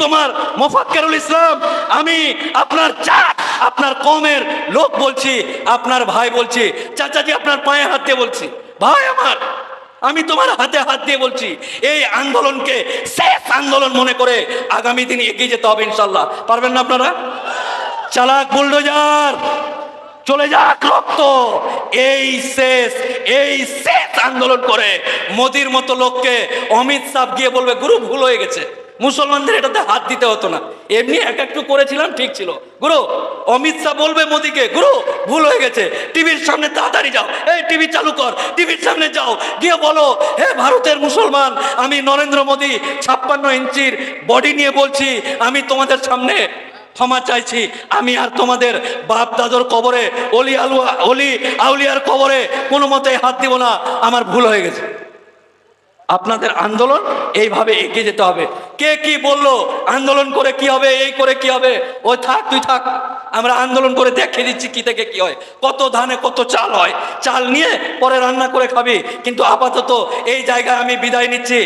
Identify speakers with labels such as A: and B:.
A: তোমার মোফাক্কেরুল ইসলাম, আমি আপনার আপনার কওমের লোক বলছি, আপনার ভাই বলছি, চাচাজি আপনার পায়ে হাত দিয়ে বলছি, ভাই আমার, আমি তোমার হাতে হাত দিয়ে বলছি, এই আন্দোলনকে শেষ আন্দোলন মনে করে আগামী দিন এগিয়ে যেতে হবে ইনশাল্লাহ। পারবেন না আপনারা? চালাক বুলডোজার, চলে যাক রক্ত, এই শেষ আন্দোলন করে মোদির মতো লোককে অমিত শাহ গিয়ে বলবে গুরু ভুল হয়ে গেছে, মুসলমানদের এটাতে হাত দিতে হতো না, এমনি এক একটু করেছিলাম ঠিক ছিল। গুরু অমিত শাহ বলবে মোদিকে, গুরু ভুল হয়ে গেছে, টিভির সামনে তাড়াতাড়ি যাও, এই টিভি চালু কর, টিভির সামনে যাও, গিয়ে বলো, হে ভারতের মুসলমান, আমি নরেন্দ্র মোদী 56 ইঞ্চির বডি নিয়ে বলছি, আমি তোমাদের সামনে ক্ষমা চাইছি, আমি আর তোমাদের বাপ দাদর কবরে, অলি আউলিয়ার কবরে কোনো মতে হাত দিব না, আমার ভুল হয়ে গেছে। আপনাদের আন্দোলন এইভাবে এগিয়ে যেতে হবে। কে কি বললো আন্দোলন করে কি হবে, এই করে কি হবে, ওই থাক, তুই থাক, আমরা আন্দোলন করে দেখিয়ে দিচ্ছি কি থেকে কি হয়, কত ধানে কত চাল হয়, চাল নিয়ে পরে রান্না করে খাবি। কিন্তু আপাতত এই জায়গায় আমি বিদায় নিচ্ছি।